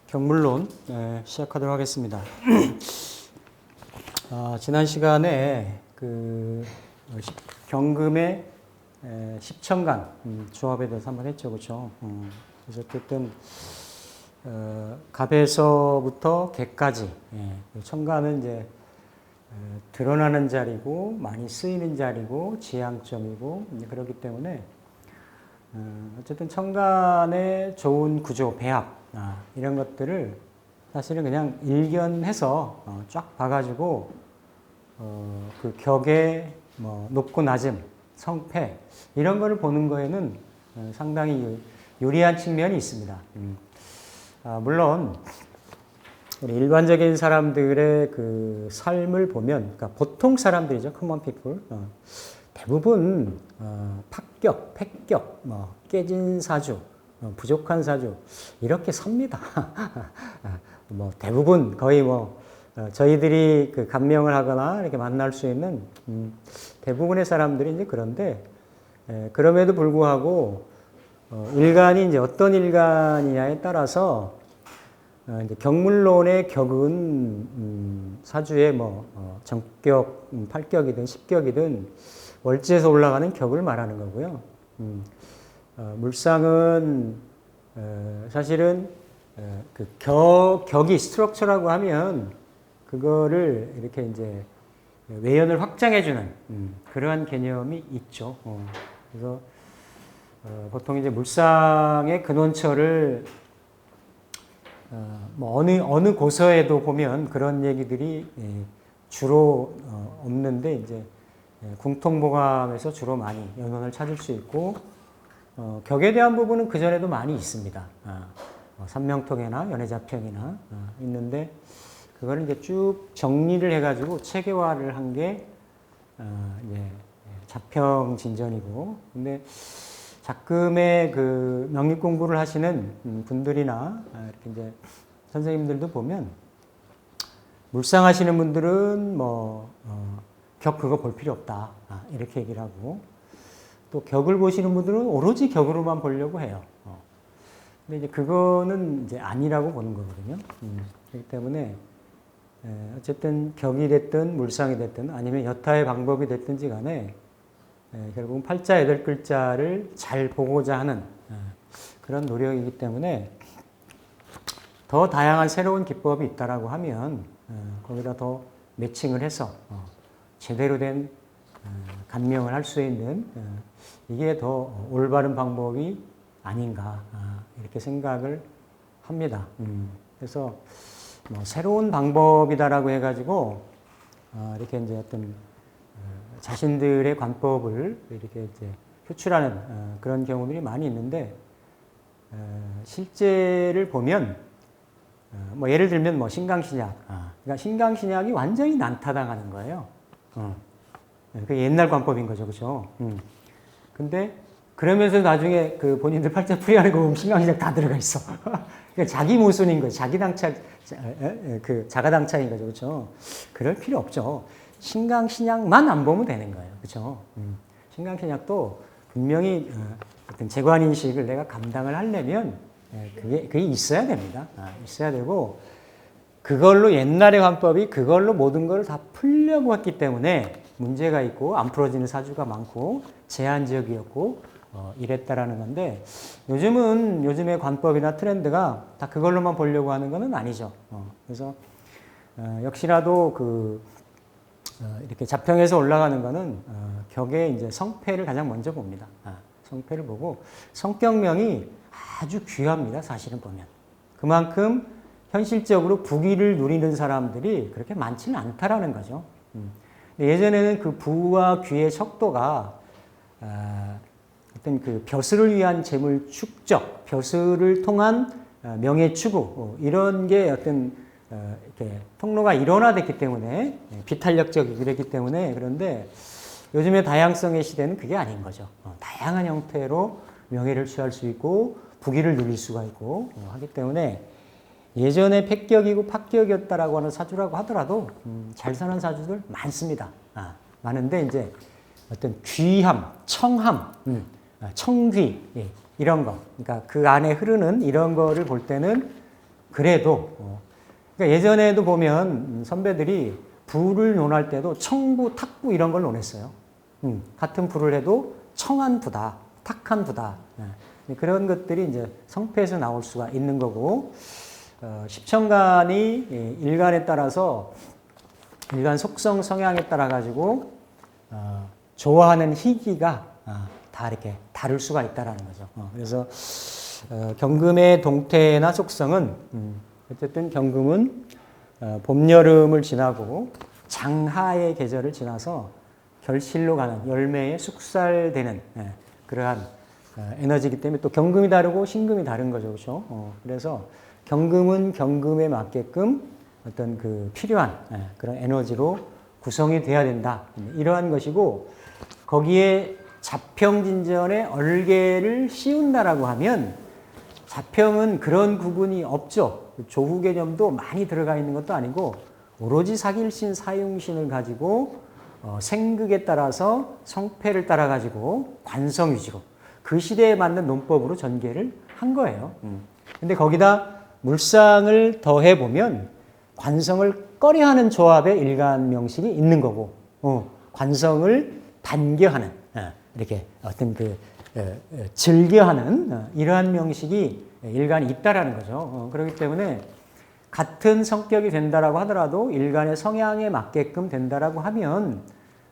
경물론 시작하도록 하겠습니다. 지난 시간에 경금의 십천간 조합에 대해서 한번 했죠, 그렇죠? 그래서 어쨌든 갑에서부터 개까지 천간은 이제 드러나는 자리고 많이 쓰이는 자리고 지향점이고 그렇기 때문에 어쨌든 천간의 좋은 구조, 배합 이런 것들을 사실은 그냥 일견해서 쫙 봐가지고 그 격의 뭐 높고 낮음, 성패 이런 거를 보는 거에는 상당히 유리한 측면이 있습니다. 물론 우리 일반적인 사람들의 그 삶을 보면, 그러니까 보통 사람들이죠, common people. 대부분 합격, 패격, 뭐 깨진 사주, 부족한 사주 이렇게 삽니다. 뭐 대부분 거의 뭐 저희들이 그 감명을 하거나 이렇게 만날 수 있는 대부분의 사람들이 이제 그런데 그럼에도 불구하고 일간이 이제 어떤 일간이냐에 따라서 이제 경물론의 격은 사주의 뭐 정격, 팔격이든 십격이든 월지에서 올라가는 격을 말하는 거고요. 물상은 사실은 그 격이 스트럭처라고 하면 그거를 이렇게 이제 외연을 확장해주는 그러한 개념이 있죠. 그래서 보통 이제 물상의 근원처를 뭐 어느 고서에도 보면 그런 얘기들이 주로 없는데 이제 궁통보감에서 주로 많이 연원을 찾을 수 있고 격에 대한 부분은 그 전에도 많이 있습니다. 삼명통이나 연해자평이나 있는데 그거를 이제 쭉 정리를 해가지고 체계화를 한 게 이제 자평진전이고, 근데 작금의 그 명리 공부를 하시는 분들이나 이렇게 이제 선생님들도 보면 물상하시는 분들은 뭐 격 그거 볼 필요 없다 이렇게 얘기를 하고, 또 격을 보시는 분들은 오로지 격으로만 보려고 해요. 근데 이제 그거는 이제 아니라고 보는 거거든요. 그렇기 때문에 어쨌든 격이 됐든 물상이 됐든 아니면 여타의 방법이 됐든지 간에 결국은 팔자 8글자를 잘 보고자 하는 그런 노력이기 때문에 더 다양한 새로운 기법이 있다라고 하면 거기다 더 매칭을 해서 제대로 된 감명을 할 수 있는 이게 더 올바른 방법이 아닌가 이렇게 생각을 합니다. 그래서 뭐 새로운 방법이다라고 해가지고 이렇게 이제 어떤 자신들의 관법을 이렇게 이제 표출하는 그런 경우들이 많이 있는데 실제를 보면 뭐 예를 들면 뭐 신강신약, 그러니까 신강신약이 완전히 난타당하는 거예요. 그 옛날 관법인 거죠, 그렇죠? 근데 그러면서 나중에 그 본인들 팔자 풀이하는 거 보면 신강신약 다 들어가 있어. 그러니까 자기 모순인 거죠. 자기 당착, 그 자가당착인 거죠, 그렇죠? 그럴 필요 없죠. 신강신약만 안 보면 되는 거예요, 그렇죠? 신강신약도 분명히 어떤 재관인식을 내가 감당을 하려면 그게 있어야 됩니다. 있어야 되고, 그걸로 옛날의 관법이 그걸로 모든 걸 다 풀려고 했기 때문에 문제가 있고 안 풀어지는 사주가 많고 제한적이었고 이랬다라는 건데, 요즘의 관법이나 트렌드가 다 그걸로만 보려고 하는 건 아니죠. 그래서 역시라도 이렇게 자평에서 올라가는 거는 격의 이제 성패를 가장 먼저 봅니다. 성패를 보고 성격명이 아주 귀합니다. 사실은 보면 그만큼 현실적으로 부귀를 누리는 사람들이 그렇게 많지는 않다라는 거죠. 예전에는 그 부와 귀의 척도가 어떤 그 벼슬을 위한 재물 축적, 벼슬을 통한 명예 추구 이런 게 어떤 이렇게 통로가 일원화됐기 때문에 비탄력적이고 그랬기 때문에. 그런데 요즘의 다양성의 시대는 그게 아닌 거죠. 다양한 형태로 명예를 취할 수 있고 부귀를 누릴 수가 있고 하기 때문에 예전에 패격이고 파격이었다라고 하는 사주라고 하더라도 잘 사는 사주들 많습니다. 많은데 이제 어떤 귀함, 청함, 청귀 이런 거, 그러니까 그 안에 흐르는 이런 거를 볼 때는 그래도 그러니까 예전에도 보면 선배들이 부를 논할 때도 청부, 탁부 이런 걸 논했어요. 같은 부를 해도 청한 부다, 탁한 부다. 그런 것들이 이제 성패에서 나올 수가 있는 거고, 십천간이 일간에 따라서 일간 속성 성향에 따라 가지고 좋아하는 희기가 다 이렇게 다를 수가 있다라는 거죠. 그래서 경금의 동태나 속성은 어쨌든 경금은 봄, 여름을 지나고 장하의 계절을 지나서 결실로 가는 열매에 숙살되는 그러한 에너지이기 때문에 또 경금이 다르고 신금이 다른 거죠. 그렇죠? 그래서 경금은 경금에 맞게끔 어떤 그 필요한 그런 에너지로 구성이 돼야 된다. 이러한 것이고 거기에 자평진전에 얼개를 씌운다라고 하면 자평은 그런 구분이 없죠. 조후 개념도 많이 들어가 있는 것도 아니고 오로지 사길신, 사용신을 가지고 생극에 따라서 성패를 따라 가지고 관성 위주로 그 시대에 맞는 논법으로 전개를 한 거예요. 근데 거기다 물상을 더해 보면 관성을 꺼려하는 조합의 일간 명식이 있는 거고, 관성을 반겨하는 이렇게 어떤 그 즐겨하는 이러한 명식이 일간이 있다라는 거죠. 그렇기 때문에 같은 성격이 된다라고 하더라도 일간의 성향에 맞게끔 된다라고 하면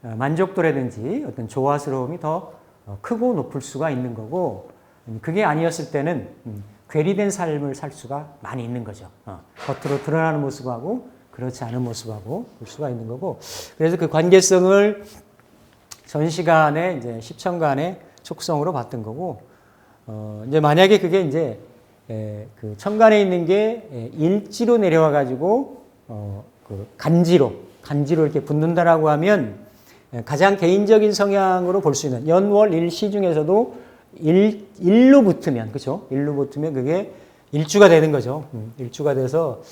만족도라든지 어떤 조화스러움이 더 크고 높을 수가 있는 거고, 그게 아니었을 때는 괴리된 삶을 살 수가 많이 있는 거죠. 겉으로 드러나는 모습하고 그렇지 않은 모습하고 볼 수가 있는 거고, 그래서 그 관계성을 전 시간에 이제 십천간의 속성으로 봤던 거고, 이제 만약에 그게 이제 그 천간에 있는 게 일지로 내려와 가지고 그 간지로 이렇게 붙는다라고 하면 가장 개인적인 성향으로 볼 수 있는 연월 일시 중에서도 일로 붙으면, 그렇죠? 일로 붙으면 그게 일주가 되는 거죠. 일주가 돼서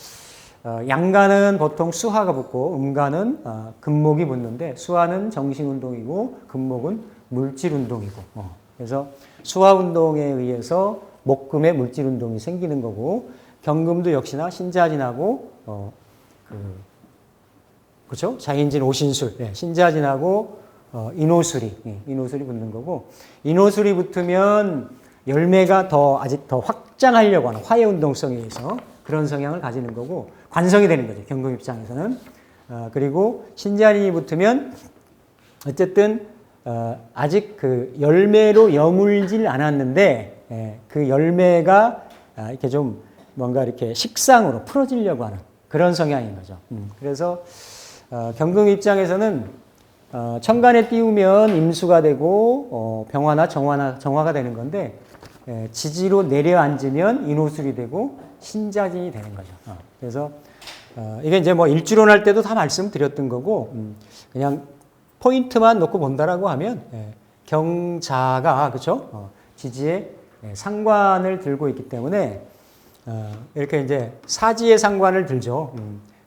양간은 보통 수화가 붙고 음간은 금목이 붙는데 수화는 정신운동이고 금목은 물질운동이고, 그래서 수화운동에 의해서 목금의 물질운동이 생기는 거고, 경금도 역시나 신자진하고 그렇죠? 자인진 오신술, 신자진하고 인오술이 붙는 거고, 인오술이 붙으면 열매가 아직 더 확장하려고 하는 화해 운동성에 의해서 그런 성향을 가지는 거고, 관성이 되는 거죠. 경금 입장에서는. 그리고 신자진이 붙으면 어쨌든 아직 그 열매로 여물질 않았는데 그 열매가 이렇게 좀 뭔가 이렇게 식상으로 풀어지려고 하는 그런 성향인 거죠. 그래서 경금 입장에서는 천간에 띄우면 임수가 되고 병화나 정화가 되는 건데, 지지로 내려앉으면 인호술이 되고 신자진이 되는 거죠. 그래서 이게 이제 뭐 일주론 할 때도 다 말씀드렸던 거고, 그냥 포인트만 놓고 본다라고 하면 경자가 그렇죠? 지지에 상관을 들고 있기 때문에 이렇게 이제 사지의 상관을 들죠.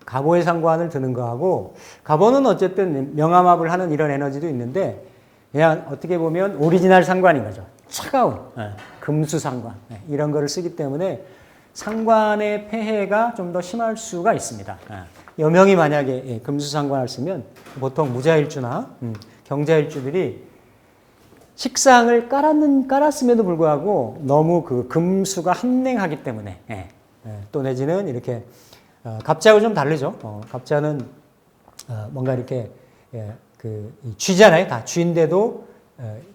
갑오의 상관을 드는 거하고, 갑오는 어쨌든 명암합을 하는 이런 에너지도 있는데 그냥 어떻게 보면 오리지널 상관인 거죠. 차가운 금수 상관 이런 거를 쓰기 때문에 상관의 폐해가 좀 더 심할 수가 있습니다. 여명이 만약에 금수 상관을 쓰면 보통 무자일주나 경자일주들이 식상을 깔았음에도 불구하고 너무 그 금수가 한냉하기 때문에 또 내지는 이렇게 갑자하고 좀 다르죠. 갑자는 뭔가 이렇게 그 쥐잖아요. 다 쥐인데도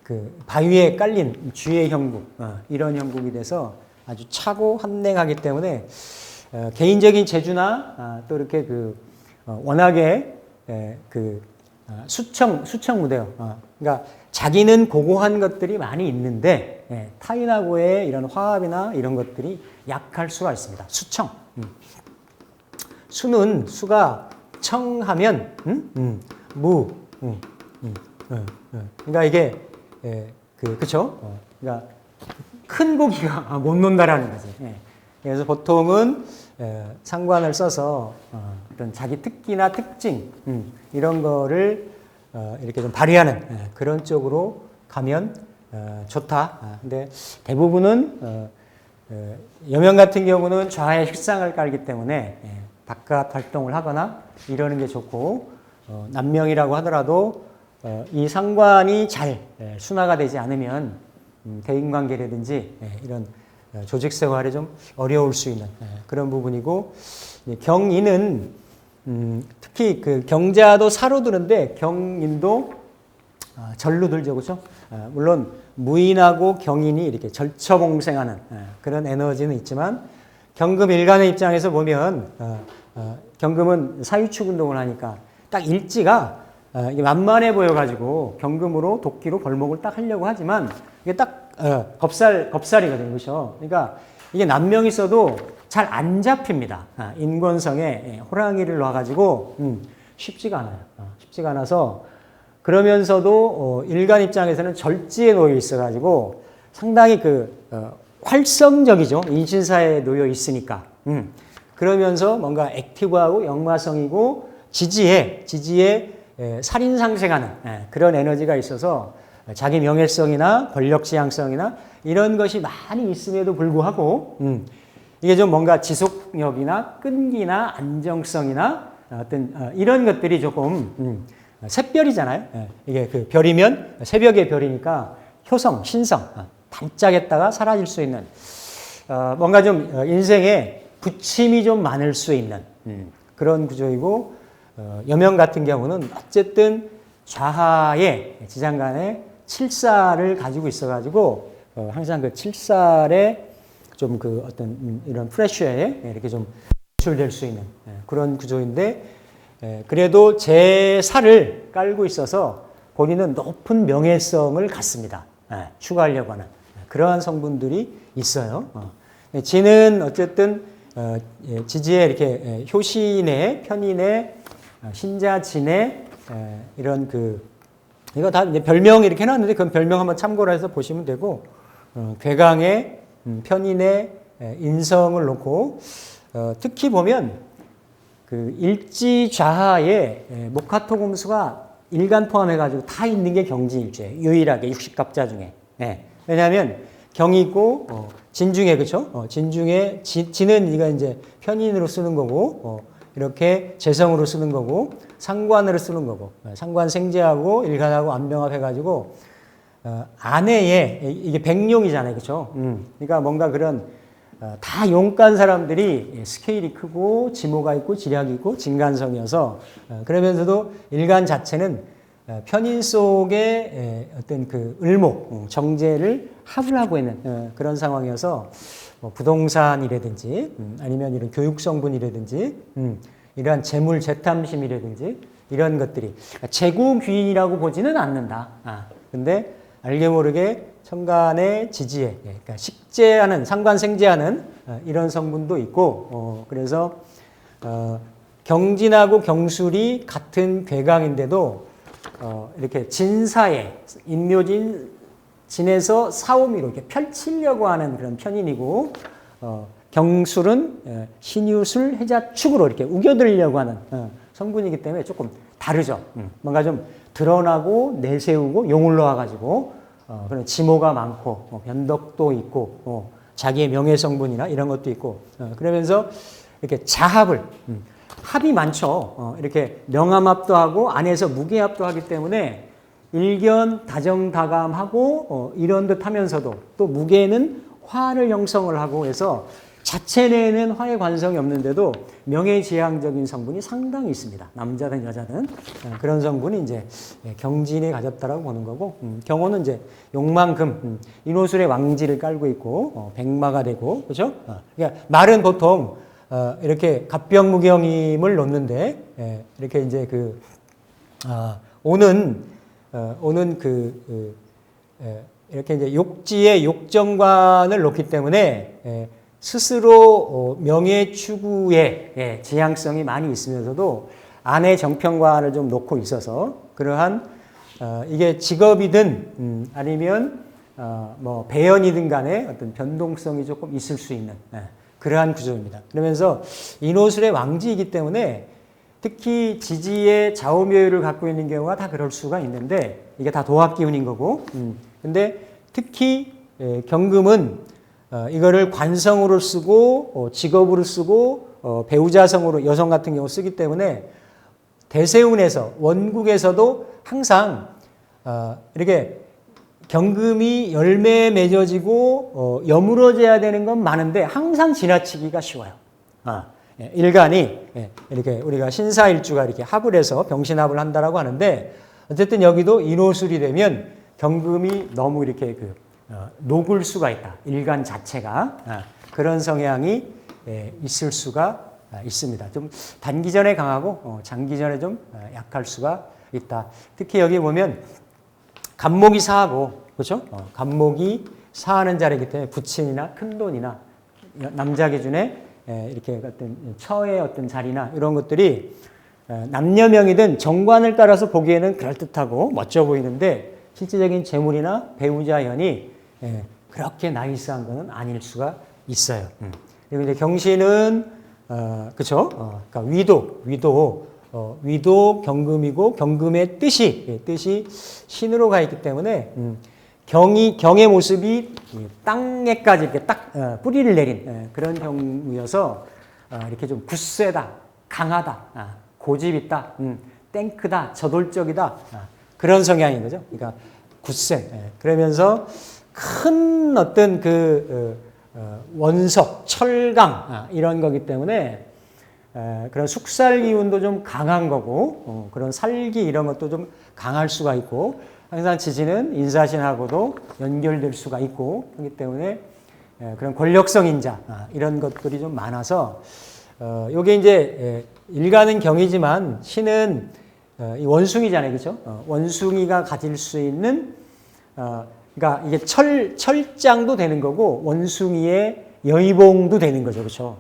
그 바위에 깔린 쥐의 형국, 이런 형국이 돼서 아주 차고 한냉하기 때문에 개인적인 재주나 또 이렇게 그 워낙에 그 수청 무대요. 그러니까 자기는 고고한 것들이 많이 있는데 타인하고의 이런 화합이나 이런 것들이 약할 수가 있습니다. 수청. 수는 수가 청하면 무. 그러니까 이게 그렇죠. 그러니까 큰 고기가 못 논다라는 거지. 그래서 보통은 상관을 써서 어떤 자기 특기나 특징 이런 거를 이렇게 좀 발휘하는 그런 쪽으로 가면 좋다. 근데 대부분은 여명 같은 경우는 좌에 식상을 깔기 때문에 바깥 활동을 하거나 이러는 게 좋고 남명이라고 하더라도 이 상관이 잘 순화가 되지 않으면 대인관계라든지 이런 조직 생활에 좀 어려울 수 있는 그런 부분이고 경인은 특히 그 경자도 사로 드는데 경인도 절로 들죠, 그렇죠? 물론 무인하고 경인이 이렇게 절처봉생하는 그런 에너지는 있지만 경금 일간의 입장에서 보면 경금은 사유축 운동을 하니까 딱 일지가 이게 만만해 보여가지고 경금으로 도끼로 벌목을 딱 하려고 하지만 이게 딱 겁살이거든요, 그렇죠? 그러니까 이게 남명이 있어도 잘 안 잡힙니다. 인권성에 호랑이를 놔가지고 쉽지가 않아요. 쉽지가 않아서 그러면서도 일간 입장에서는 절지에 놓여 있어가지고 상당히 활성적이죠. 인신사에 놓여 있으니까. 그러면서 뭔가 액티브하고 역마성이고 지지에 살인상생하는 그런 에너지가 있어서 자기 명예성이나 권력지향성이나 이런 것이 많이 있음에도 불구하고 이게 좀 뭔가 지속력이나 끈기나 안정성이나 어떤 이런 것들이 조금 샛별이잖아요. 이게 그 별이면 새벽의 별이니까 효성, 신성, 반짝했다가 사라질 수 있는 뭔가 좀 인생에 부침이 좀 많을 수 있는 그런 구조이고 여명 같은 경우는 어쨌든 좌하에 지장간에 칠살을 가지고 있어가지고 항상 그 칠살에 좀 그 어떤 이런 프레셔에 이렇게 좀 노출될 수 있는 그런 구조인데 그래도 제 살을 깔고 있어서 본인은 높은 명예성을 갖습니다. 추구하려고 하는 그러한 성분들이 있어요. 지는 어쨌든 지지에 이렇게 효신의 편인의 신자진의 이런 이거 다 이제 별명 이렇게 해놨는데 그 별명 한번 참고를 해서 보시면 되고 괴강의 편인의 인성을 놓고 특히 보면 그 일지좌하에 목화토금수가 일간 포함해가지고 다 있는 게 경진일주예요. 유일하게 60갑자 중에. 왜냐하면 경이고 진중에 그렇죠? 진중에 진은 네가 이제 편인으로 쓰는 거고 이렇게 재성으로 쓰는 거고 상관으로 쓰는 거고 상관생재하고 일간하고 안병합해가지고 안에에 이게 백룡이잖아요, 그렇죠? 그러니까 뭔가 그런 다 용간 사람들이 스케일이 크고 지모가 있고 지략이 있고 진간성이어서 그러면서도 일간 자체는 편인 속에 어떤 그 을목 정제를 합을 하고 있는 그런 상황이어서 뭐 부동산이라든지 아니면 이런 교육 성분이라든지 이러한 재물 재탐심이라든지 이런 것들이 재구 귀인이라고 보지는 않는다. 근데 알게 모르게 천간의 지지에 그러니까 식재하는 상관생재하는 이런 성분도 있고 그래서 경진하고 경술이 같은 괴강인데도 이렇게 진사에 인묘진 진에서 사오미로 이렇게 펼치려고 하는 그런 편인이고 경술은 신유술 해자축으로 이렇게 우겨들려고 하는 성분이기 때문에 조금 다르죠. 뭔가 좀 드러나고 내세우고 용을 놓아가지고 그런 지모가 많고 변덕도 있고 자기의 명예 성분이나 이런 것도 있고 그러면서 이렇게 자합을 합이 많죠. 이렇게 명암합도 하고 안에서 무게합도 하기 때문에 일견 다정다감하고 이런 듯 하면서도 또 무게는 화를 형성을 하고 해서 자체 내에는 화의 관성이 없는데도 명예지향적인 성분이 상당히 있습니다. 남자든 여자든 그런 성분이 이제 경진이 가졌다라고 보는 거고 경호는 이제 용만금 인호술의 왕지를 깔고 있고 백마가 되고 그렇죠? 그러니까 말은 보통 이렇게 갑병무경임을 놓는데 이렇게 이제 오는 이렇게 이제 욕지에 욕정관을 놓기 때문에 스스로 명예 추구에 지향성이 많이 있으면서도 안에 정평관을 좀 놓고 있어서 그러한 이게 직업이든 아니면 뭐 배연이든 간에 어떤 변동성이 조금 있을 수 있는 그러한 구조입니다. 그러면서 인호술의 왕지이기 때문에 특히 지지의 좌우묘유를 갖고 있는 경우가 다 그럴 수가 있는데 이게 다 도합 기운인 거고. 근데 특히 경금은 이거를 관성으로 쓰고 직업으로 쓰고 배우자성으로 여성 같은 경우 쓰기 때문에 대세운에서 원국에서도 항상 이렇게 경금이 열매에 맺어지고 여물어져야 되는 건 많은데 항상 지나치기가 쉬워요. 일간이 이렇게 우리가 신사일주가 이렇게 합을 해서 병신합을 한다라고 하는데 어쨌든 여기도 인호술이 되면 경금이 너무 이렇게 녹을 수가 있다. 일간 자체가 그런 성향이 있을 수가 있습니다. 좀 단기전에 강하고 장기전에 좀 약할 수가 있다. 특히 여기 보면 간목이 사하고 그렇죠? 간목이 사하는 자리이기 때문에 부친이나 큰돈이나 남자 기준에 이렇게 어떤 처의 어떤 자리나 이런 것들이 남녀명이든 정관을 따라서 보기에는 그럴듯하고 멋져 보이는데 실질적인 재물이나 배우자연이 그렇게 나이스한 것은 아닐 수가 있어요. 그리고 이제 경신은 그렇죠? 그러니까 위도 경금이고 경금의 뜻이 신으로 가 있기 때문에 경의 모습이 땅에까지 이렇게 딱 뿌리를 내린 그런 경우여서 이렇게 좀 굳세다, 강하다, 고집 있다, 땡크다, 저돌적이다 그런 성향인 거죠. 그러니까 굳세. 그러면서 큰 어떤 원석, 철강 이런 거기 때문에 그런 숙살 기운도 좀 강한 거고 그런 살기 이런 것도 좀 강할 수가 있고 항상 지지는 인사신하고도 연결될 수가 있고 그렇기 때문에 그런 권력성 인자 이런 것들이 좀 많아서 요게 이제 일간은 경이지만 신은 이 원숭이잖아요, 그렇죠? 원숭이가 가질 수 있는 그러니까 이게 철장도 되는 거고 원숭이의 여의봉도 되는 거죠, 그렇죠?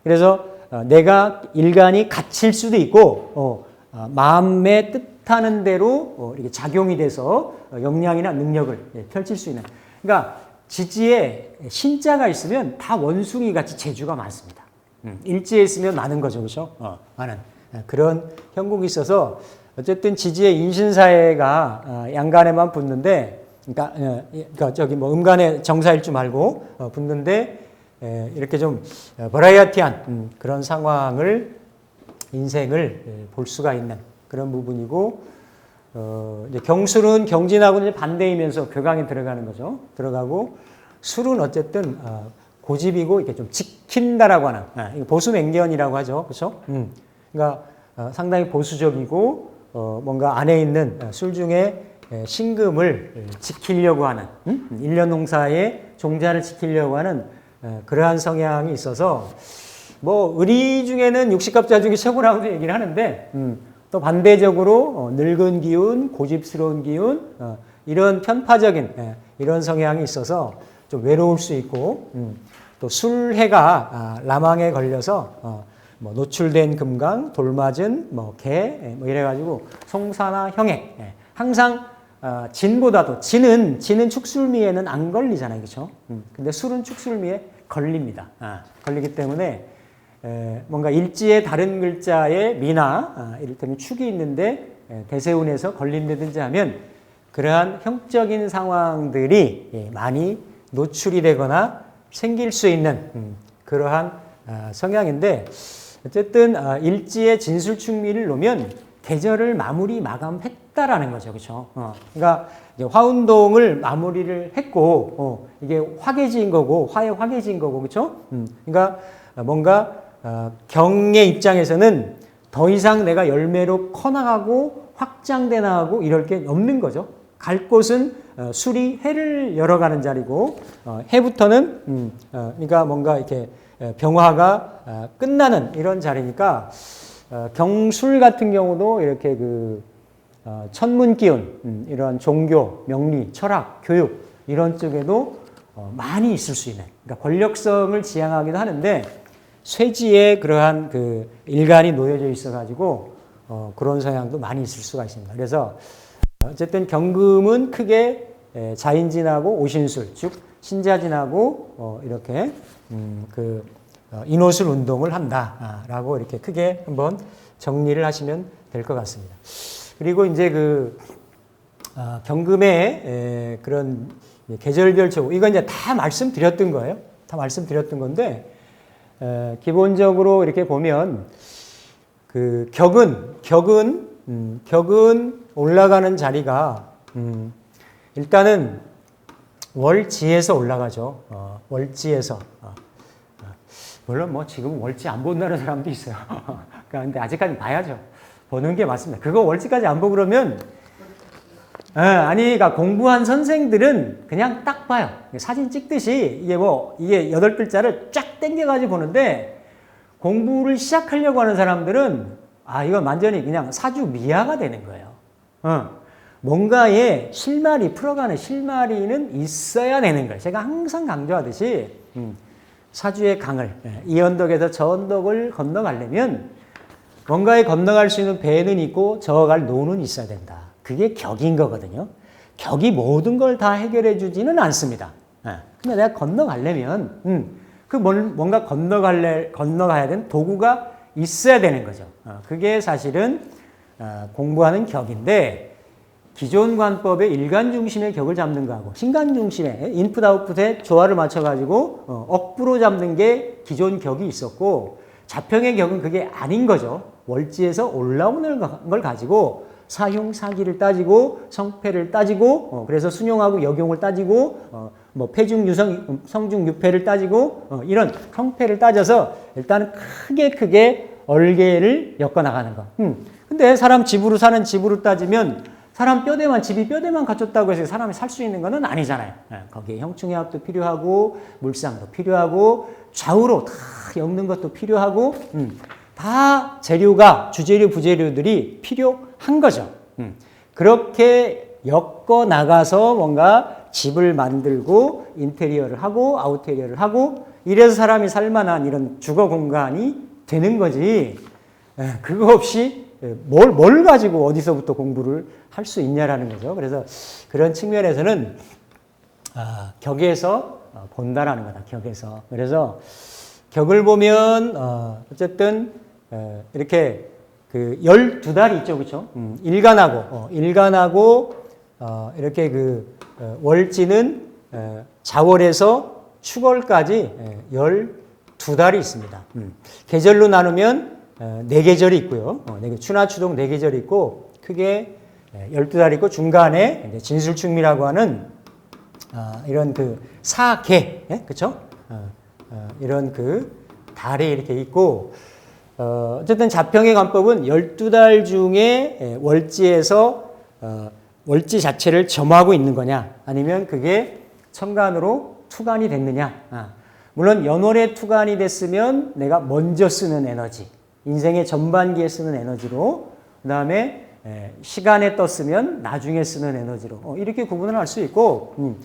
그래서 내가 일간이 갇힐 수도 있고 마음의 뜻하는 대로 이렇게 작용이 돼서 역량이나 능력을 펼칠 수 있는. 그러니까 지지에 신자가 있으면 다 원숭이 같이 재주가 많습니다. 일지에 있으면 많은 거죠, 그렇죠? 많은 그런 형국이 있어서 어쨌든 지지의 인신사회가 양간에만 붙는데, 그러니까 저기 뭐 음간에 정사일주 말고 붙는데 이렇게 좀 버라이어티한 그런 상황을 인생을 볼 수가 있는 그런 부분이고 이제 경술은 경진하고 이제 반대이면서 격앙에 들어가는 거죠. 들어가고 술은 어쨌든 고집이고 이렇게 좀 지킨다라고 하는 보수맹견이라고 하죠. 그렇죠? 그러니까 상당히 보수적이고 뭔가 안에 있는 술 중에 신금을 지키려고 하는 일년 농사의 종자를 지키려고 하는 그러한 성향이 있어서 뭐 의리 중에는 육식갑자 중에 최고라고 얘기를 하는데 또 반대적으로 늙은 기운, 고집스러운 기운 이런 편파적인 이런 성향이 있어서 좀 외로울 수 있고 또 술해가 라망에 걸려서 뭐 노출된 금강, 돌맞은 뭐 개 뭐 이래가지고 송사나 형액 항상 진보다도 진은 축술미에는 안 걸리잖아요, 그렇죠? 근데 술은 축술미에 걸립니다. 걸리기 때문에 뭔가 일지의 다른 글자의 미나 이를테면 축이 있는데 대세운에서 걸린다든지 하면 그러한 형적인 상황들이 많이 노출이 되거나 생길 수 있는 그러한 성향인데 어쨌든 일지의 진술축미를 놓으면 계절을 마감했다라는 거죠, 그렇죠? 그러니까 이제 화운동을 마무리를 했고 이게 화개지인 거고 화개지인 거고, 그렇죠? 그러니까 뭔가 경의 입장에서는 더 이상 내가 열매로 커나가고 확장돼 나가고 이럴 게 없는 거죠. 갈 곳은 술이 해를 열어가는 자리고 해부터는 그러니까 뭔가 이렇게 병화가 끝나는 이런 자리니까 경술 같은 경우도 이렇게 천문 기운 이런 종교, 명리, 철학, 교육 이런 쪽에도 많이 있을 수 있는 그러니까 권력성을 지향하기도 하는데 쇠지에 그러한 일간이 놓여져 있어가지고 그런 성향도 많이 있을 수가 있습니다. 그래서 어쨌든 경금은 크게 자인진하고 오신술, 즉 신자진하고 이렇게 인호술 운동을 한다라고 이렇게 크게 한번 정리를 하시면 될 것 같습니다. 그리고 이제 경금의 그런 계절별 조고, 이건 이제 다 말씀드렸던 거예요. 다 말씀드렸던 건데, 기본적으로 이렇게 보면, 격은 올라가는 자리가, 일단은 월지에서 올라가죠. 월지에서. 물론 뭐 지금 월지 안 본다는 사람도 있어요. 근데 아직까지 봐야죠. 보는 게 맞습니다. 그거 월지까지 안 보고 그러면, 그러니까 공부한 선생들은 그냥 딱 봐요. 사진 찍듯이 이게 8글자를 쫙 당겨가지고 보는데, 공부를 시작하려고 하는 사람들은, 이건 완전히 그냥 사주 미화가 되는 거예요. 뭔가에 풀어가는 실마리는 있어야 되는 거예요. 제가 항상 강조하듯이, 사주의 강을, 이 언덕에서 저 언덕을 건너가려면, 뭔가에 건너갈 수 있는 배는 있고, 저어갈 노는 있어야 된다. 그게 격인 거거든요. 격이 모든 걸 다 해결해 주지는 않습니다. 근데 내가 건너가려면, 뭔가 건너가야 되는 도구가 있어야 되는 거죠. 그게 사실은 공부하는 격인데, 기존 관법의 일간 중심의 격을 잡는 거하고 신간 중심의 인풋 아웃풋의 조화를 맞춰가지고 억부로 잡는 게 기존 격이 있었고, 자평의 격은 그게 아닌 거죠. 월지에서 올라오는 걸 가지고 사흉, 사기를 따지고 성패를 따지고 그래서 순용하고 역용을 따지고 패중, 유성, 성중, 유패를 따지고 이런 성패를 따져서 일단 크게 얼개를 엮어나가는 거. 근데 사람 집으로 사는 집으로 따지면 사람 집이 뼈대만 갖췄다고 해서 사람이 살 수 있는 건 아니잖아요. 거기에 형충해합도 필요하고 물상도 필요하고 좌우로 다 엮는 것도 필요하고 다 재료가 주재료 부재료들이 필요한 거죠. 그렇게 엮어 나가서 뭔가 집을 만들고 인테리어를 하고 아우테리어를 하고 이래서 사람이 살만한 이런 주거 공간이 되는 거지. 그거 없이 뭘 가지고 어디서부터 공부를 할 수 있냐라는 거죠. 그래서 그런 측면에서는 격에서 본다라는 거다. 격에서. 그래서 격을 보면 어쨌든 이렇게 12달이 있죠. 그렇죠? 일간하고 이렇게 월지는 자월에서 축월까지 12달이 있습니다. 계절로 나누면 4계절이 있고요. 추나 추동 4계절이 있고 크게 12달이 있고 중간에 진술충미라고 하는 이런 사계, 그렇죠? 이런 달이 이렇게 있고 어쨌든 자평의 관법은 12달 중에 월지에서 월지 자체를 점하고 있는 거냐 아니면 그게 천간으로 투간이 됐느냐. 물론 연월에 투간이 됐으면 내가 먼저 쓰는 에너지, 인생의 전반기에 쓰는 에너지로, 그 다음에 시간에 떴으면 나중에 쓰는 에너지로 이렇게 구분을 할 수 있고,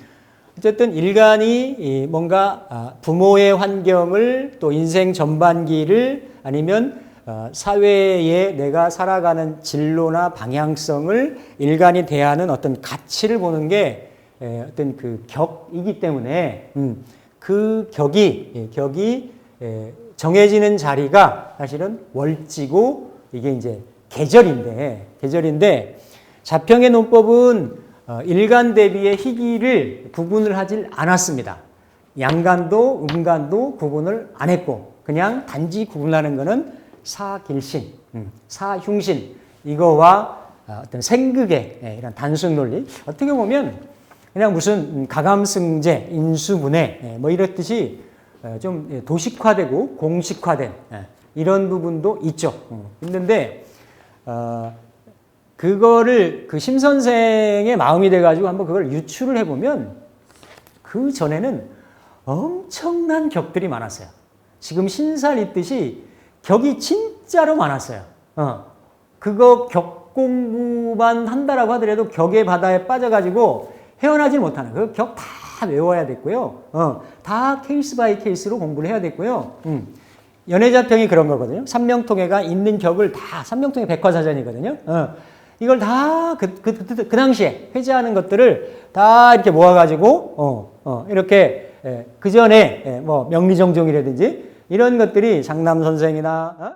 어쨌든 일간이 뭔가 부모의 환경을 또 인생 전반기를 아니면 사회에 내가 살아가는 진로나 방향성을 일간이 대하는 어떤 가치를 보는 게 어떤 격이기 때문에 그 격이 정해지는 자리가 사실은 월지고 이게 이제 계절인데 자평의 논법은 일간 대비의 희기를 구분을 하질 않았습니다. 양간도 음간도 구분을 안 했고 그냥 단지 구분하는 것은 사길신, 사흉신 이거와 어떤 생극의 이런 단순 논리, 어떻게 보면 그냥 무슨 가감승제, 인수분해 뭐 이렇듯이 좀 도식화되고 공식화된 이런 부분도 있죠. 있는데 그거를 심 선생의 마음이 돼가지고 한번 그걸 유출을 해보면 그 전에는 엄청난 격들이 많았어요. 지금 신살 있듯이 격이 진짜로 많았어요. 그거 격 공부만 한다라고 하더라도 격의 바다에 빠져가지고 헤어나지 못하는 그 격 다 외워야 됐고요. 다 케이스 바이 케이스로 공부를 해야 됐고요. 연애자평이 그런 거거든요. 삼명통해가 있는 격을 다 삼명통해 백화사전이거든요. 이걸 다 그 당시에 회제하는 것들을 다 이렇게 모아가지고 이렇게 그 전에 뭐 명리정종이라든지 이런 것들이 장남 선생이나